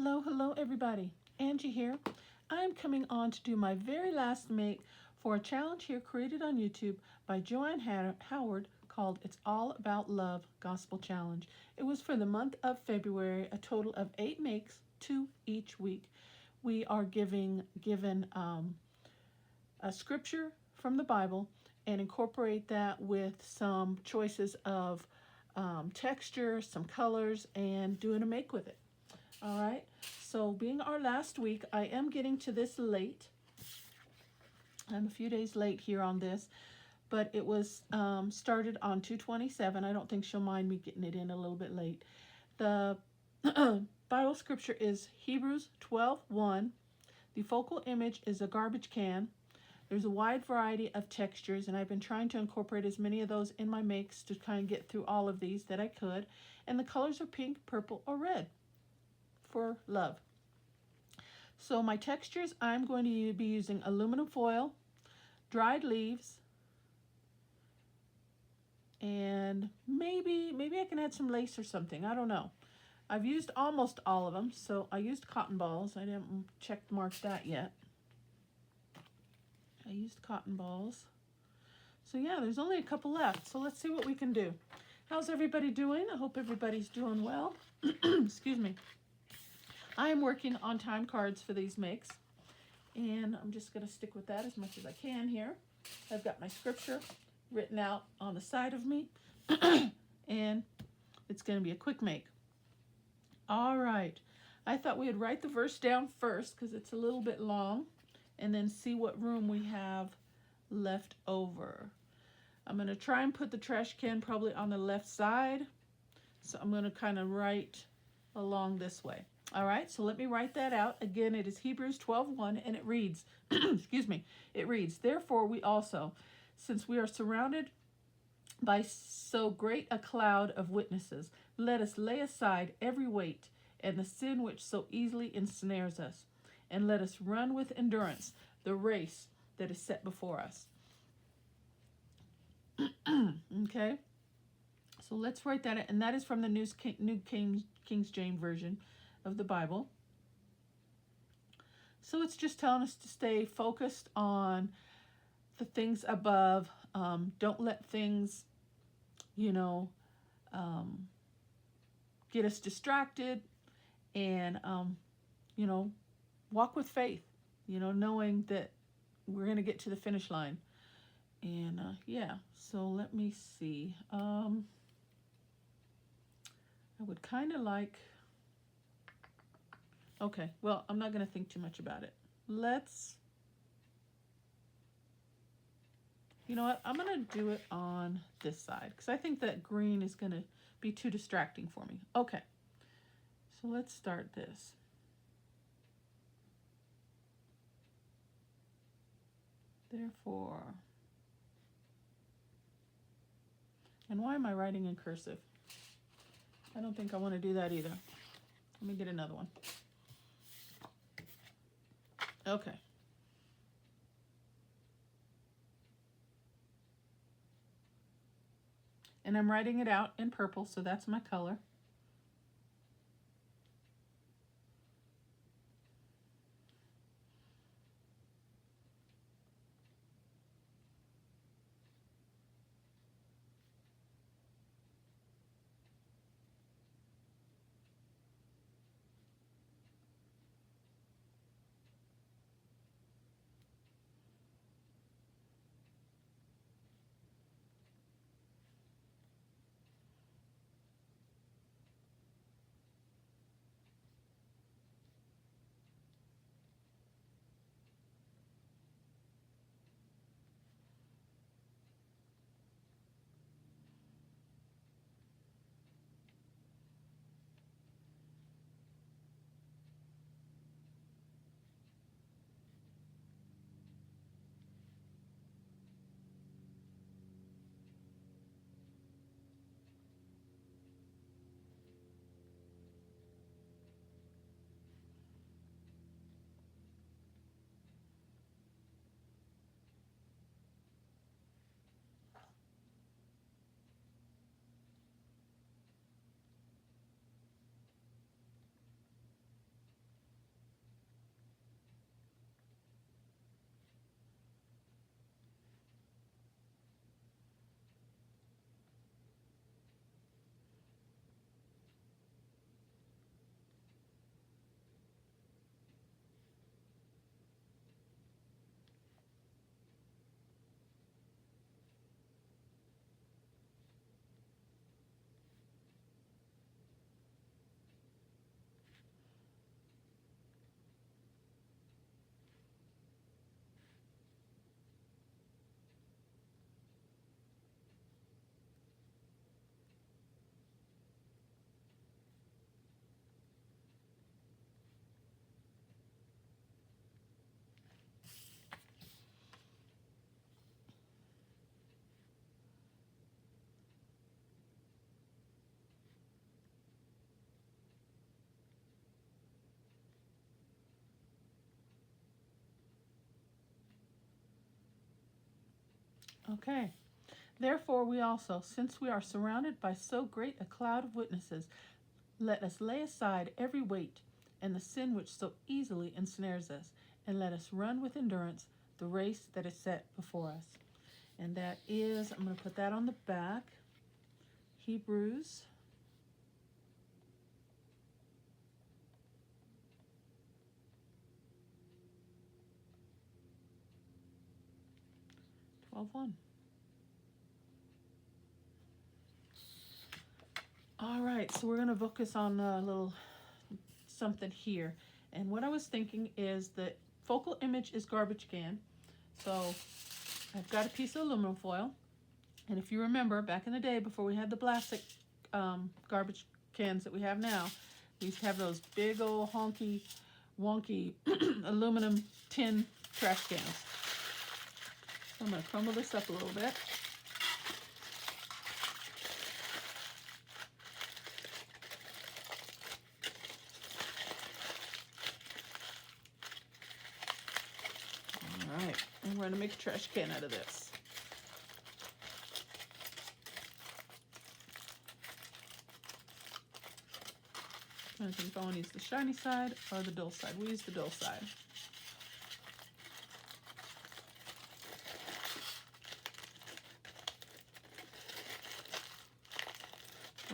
Hello everybody. Angie here. I'm coming on to do my very last make for a challenge here created on YouTube by Joanne Howard called It's All About Love Gospel Challenge. It was for the month of February, a total of 8 makes, 2 each week. We are given a scripture from the Bible and incorporate that with some choices of texture, some colors, and doing a make with it. All right, so being our last week, I am getting to this late. I'm a few days late here on this, but it was started on 2/27. I don't think she'll mind me getting it in a little bit late. The Bible scripture is Hebrews 12:1. The focal image is a garbage can. There's a wide variety of textures, and I've been trying to incorporate as many of those in my makes to kind of get through all of these that I could. And the colors are pink, purple, or red for love. So my textures, I'm going to be using aluminum foil, dried leaves, and maybe I can add some lace or something. I don't know. I've used almost all of them, so I used cotton balls. I didn't mark that yet. I used cotton balls. So yeah, there's only a couple left. So let's see what we can do. How's everybody doing? I hope everybody's doing well. Excuse me. I am working on time cards for these makes, and I'm just going to stick with that as much as I can here. I've got my scripture written out on the side of me, and it's going to be a quick make. All right. I thought we would write the verse down first because it's a little bit long, and then see what room we have left over. I'm going to try and put the trash can probably on the left side, so I'm going to kind of write along this way. All right, so let me write that out. Again, it is Hebrews 12:1, and it reads, excuse me, it reads, therefore we also, since we are surrounded by so great a cloud of witnesses, let us lay aside every weight and the sin which so easily ensnares us, and let us run with endurance the race that is set before us. Okay, so let's write that, and that is from the New King James Version of the Bible. So it's just telling us to stay focused on the things above. Don't let things, get us distracted, and, walk with faith, knowing that we're going to get to the finish line. And yeah, so let me see. I would kind of like, okay, well, I'm not going to think too much about it. You know what? I'm going to do it on this side because I think that green is going to be too distracting for me. Okay, so let's start this. Therefore, and why am I writing in cursive? I don't think I want to do that either. Let me get another one. Okay. And I'm writing it out in purple, so that's my color. Okay. Therefore we also, since we are surrounded by so great a cloud of witnesses, let us lay aside every weight and the sin which so easily ensnares us, and let us run with endurance the race that is set before us. And that is, I'm going to put that on the back, Hebrews 12:1. All right, so we're going to focus on a little something here. And what I was thinking is the focal image is garbage can. So I've got a piece of aluminum foil. And if you remember, back in the day before we had the plastic garbage cans that we have now, we used to have those big old honky, wonky aluminum tin trash cans. So I'm going to crumble this up a little bit. All right, and we're going to make a trash can out of this. I think if I want to use the shiny side or the dull side. We use the dull side.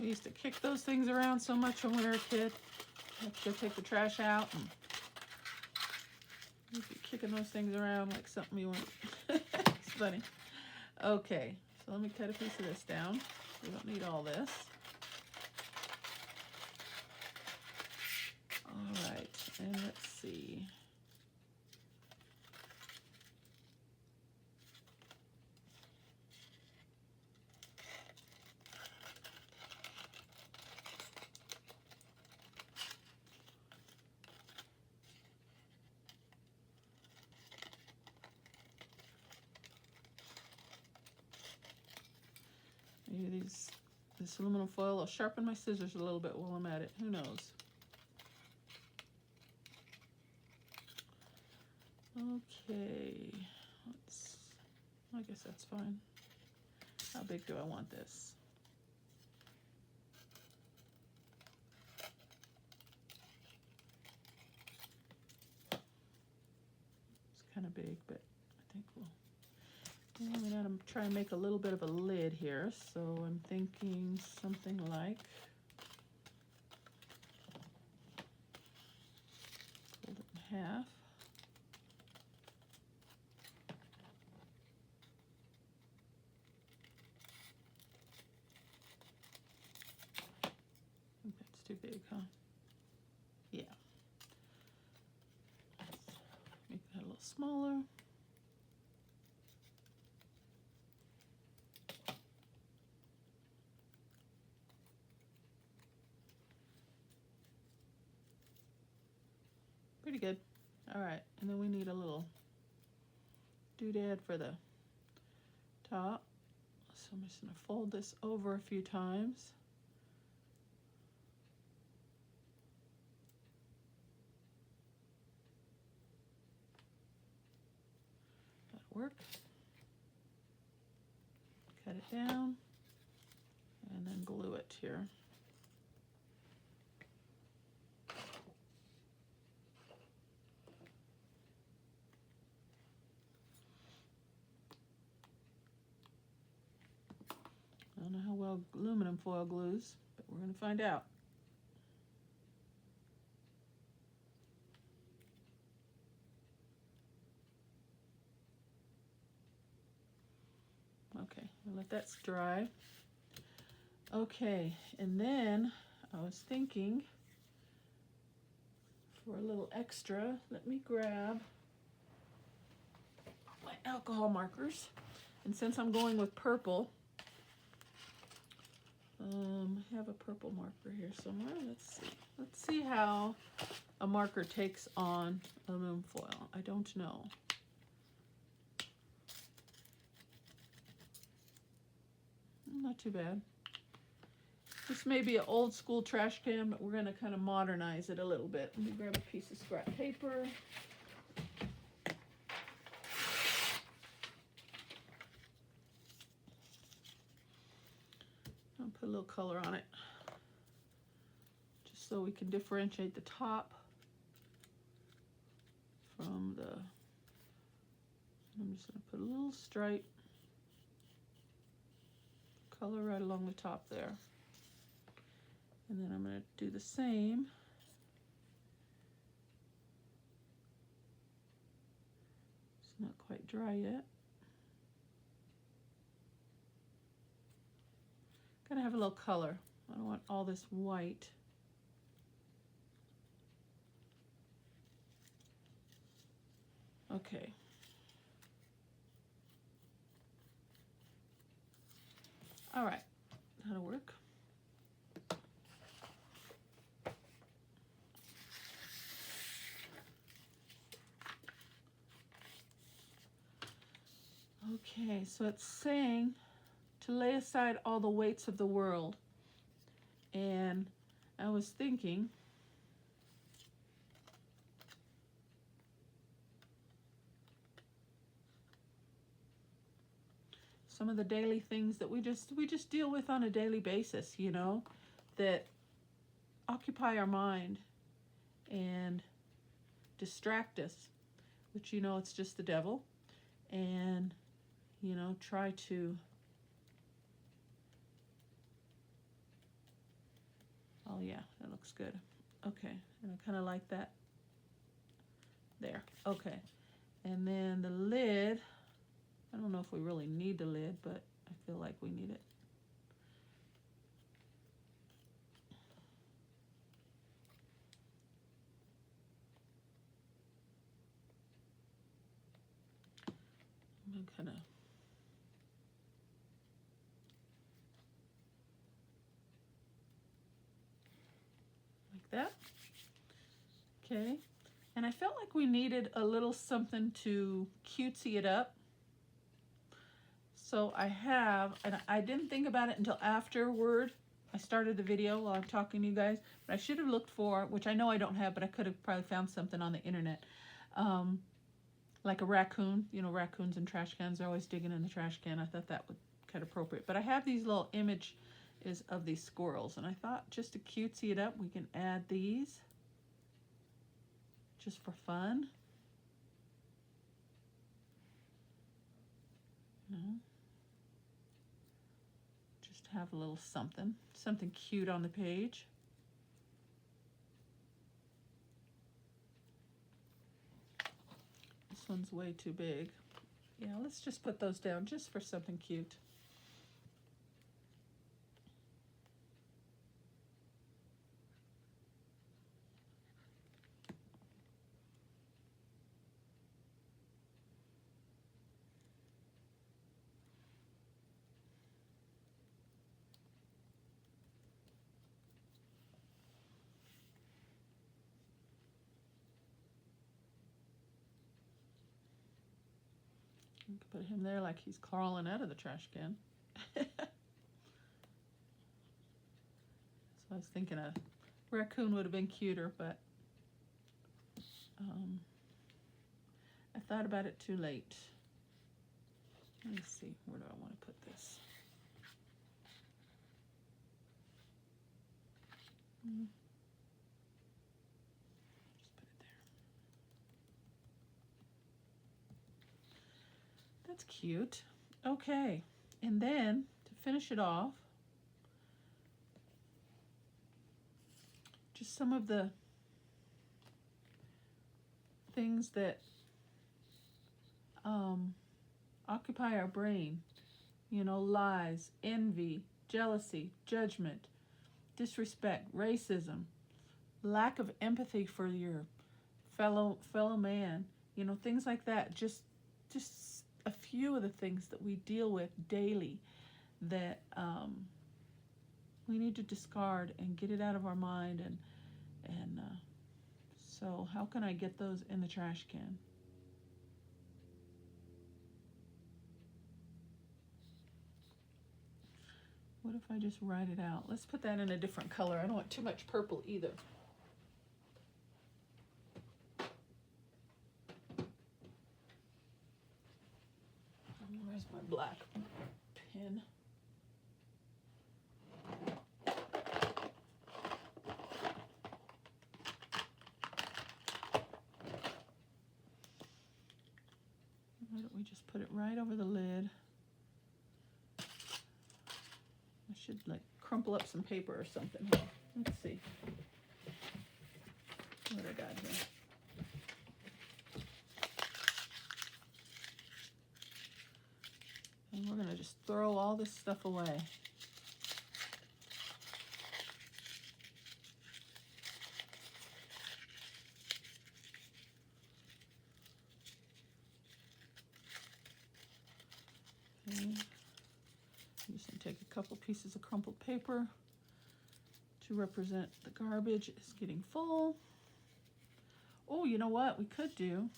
We used to kick those things around so much when we were a kid. Have to go take the trash out and you'd be kicking those things around like something you want. It's funny. Okay, so let me cut a piece of this down. We don't need all this. All right, and let's see. Maybe this aluminum foil will sharpen my scissors a little bit while I'm at it. Who knows? Okay, I guess that's fine. How big do I want this? It's kind of big, but I think I'm going to try and make a little bit of a lid here. So I'm thinking something like, fold it in half. Too big, huh? Yeah. Let's make that a little smaller. Pretty good. All right, and then we need a little doodad for the top. So I'm just going to fold this over a few times. Work. Cut it down and then glue it here. I don't know how well aluminum foil glues, but we're going to find out. Okay, we'll let that dry. Okay, and then I was thinking for a little extra, let me grab my alcohol markers. And since I'm going with purple, I have a purple marker here somewhere. Let's see. Let's see how a marker takes on aluminum foil. I don't know. Not too bad. This may be an old school trash can, but we're going to kind of modernize it a little bit. Let me grab a piece of scrap paper. Put a little color on it, just so we can differentiate the top from the, I'm just going to put a little stripe color right along the top there. And then I'm going to do the same it's not quite dry yet. Gotta have a little color. I don't want all this white. Okay. All right, that'll work. Okay, so it's saying to lay aside all the weights of the world. And I was thinking, some of the daily things that we just deal with on a daily basis, you know, that occupy our mind and distract us, which, you know, it's just the devil. And, you know, try to, oh yeah, that looks good. Okay, and I kind of like that there. Okay, and then the lid, I don't know if we really need the lid, but I feel like we need it. I'm gonna kind of like that. Okay, and I felt like we needed a little something to cutesy it up. So I have, and I didn't think about it until afterward. I started the video while I'm talking to you guys, but I should have looked for, which I know I don't have, but I could have probably found something on the internet. Like a raccoon, you know, raccoons and trash cans are always digging in the trash can. I thought that would kind of appropriate. But I have these little images of these squirrels, and I thought just to cutesy it up, we can add these just for fun. You know, just have a little something cute on the page. This one's way too big. Yeah, let's just put those down just for something cute. You can put him there like he's crawling out of the trash can. So I was thinking a raccoon would have been cuter, but I thought about it too late. Let me see, where do I want to put this? Just put it there. That's cute. Okay, and then to finish it off, just some of the things that occupy our brain, you know, lies, envy, jealousy, judgment, disrespect, racism, lack of empathy for your fellow man, you know, things like that. Just a few of the things that we deal with daily that we need to discard and get it out of our mind. And so how can I get those in the trash can? What if I just write it out? Let's put that in a different color. I don't want too much purple either. Where's my black pen? just put it right over the lid. I should like crumple up some paper or something here. Let's see. What I got here. And we're going to just throw all this stuff away. Okay. I'm just going to take a couple pieces of crumpled paper to represent the garbage is getting full. Oh, you know what we could do?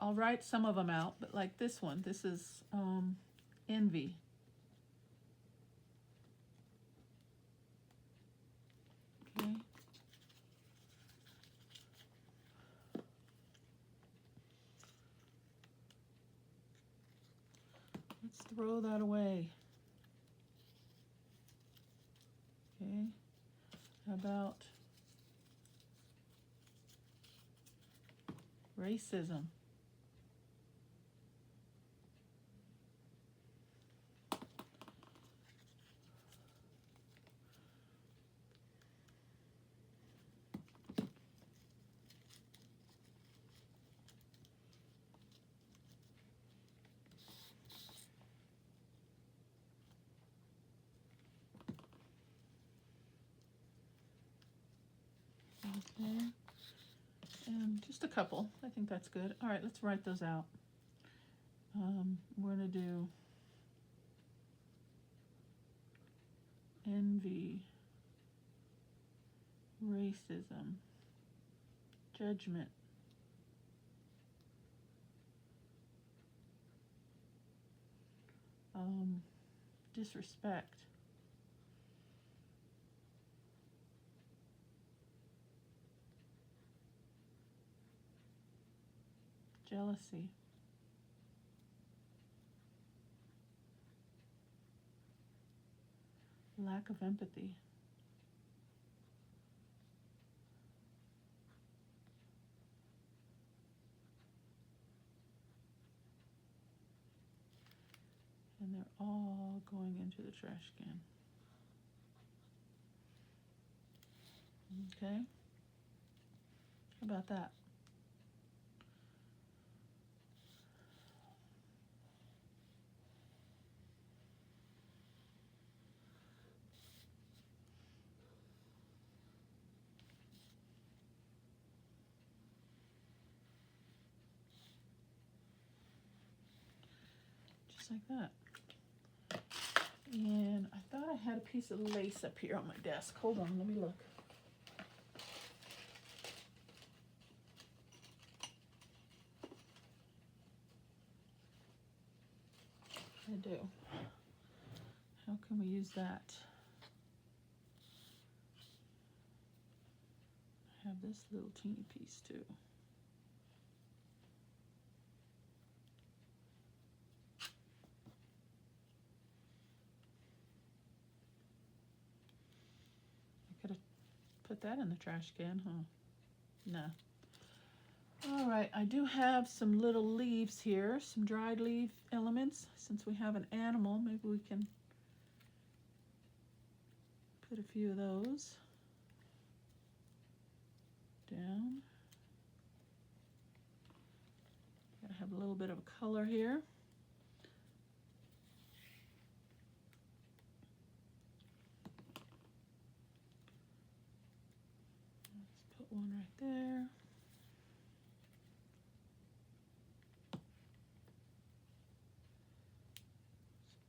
I'll write some of them out, but like this one, this is envy. Okay. Let's throw that away. Okay. How about racism? Okay. And just a couple. I think that's good. All right, let's write those out. We're going to do envy, racism, judgment, disrespect, jealousy, lack of empathy, and they're all going into the trash can. Okay? How about that? Just like that. And I thought I had a piece of lace up here on my desk. Hold on, let me look. I do. How can we use that? I have this little teeny piece too. I could have put that in the trash can, huh? No. All right, I do have some little leaves here, some dried leaf elements. Since we have an animal, maybe we can put a few of those down. Gotta have a little bit of a color here. Let's put one right there.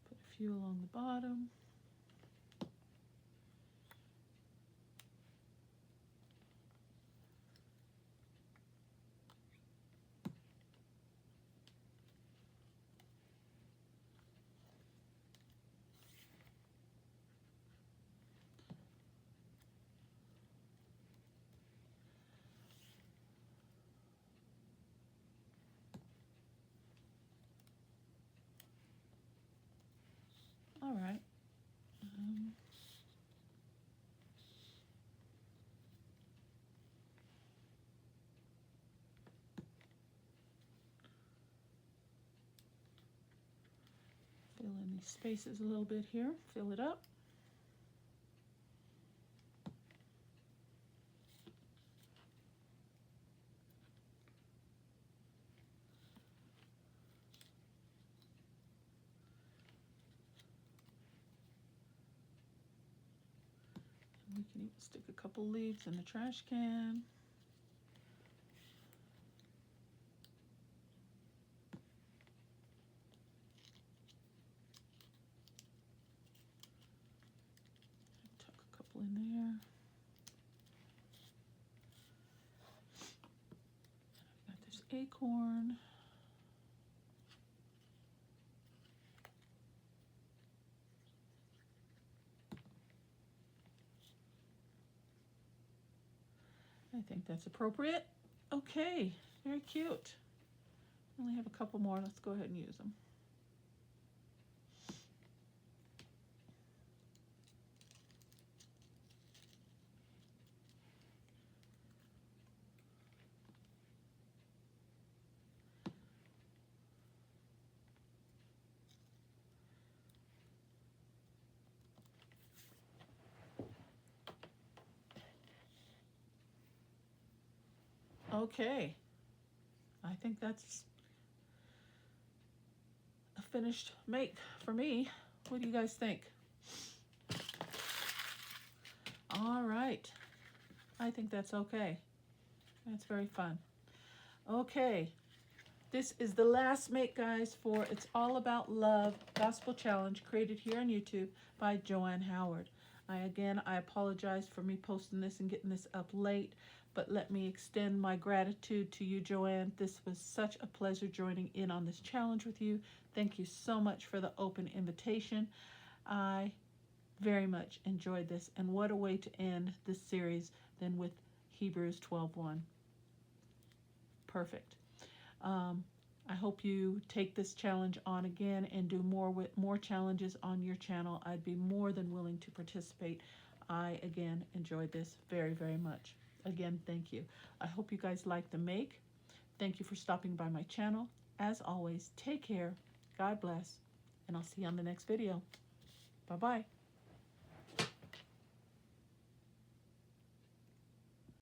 Put a few along the bottom. All right. Fill in these spaces a little bit here. Fill it up. We can even stick a couple leaves in the trash can. Tuck a couple in there. I've got this acorn. I think that's appropriate. Okay, very cute. I only have a couple more. Let's go ahead and use them. Okay, I think that's a finished make for me. What do you guys think? All right, I think that's okay. That's very fun. Okay, this is the last make, guys, for It's All About Love Gospel Challenge, created here on YouTube by Joanne Howard. I apologize for me posting this and getting this up late, but let me extend my gratitude to you, Joanne. This was such a pleasure joining in on this challenge with you. Thank you so much for the open invitation. I very much enjoyed this, and what a way to end this series than with Hebrews 12:1. Perfect. I hope you take this challenge on again and do more challenges on your channel. I'd be more than willing to participate. I, again, enjoyed this very, very much. Again, thank you. I hope you guys like the make. Thank you for stopping by my channel. As always, take care, God bless, and I'll see you on the next video. Bye-bye.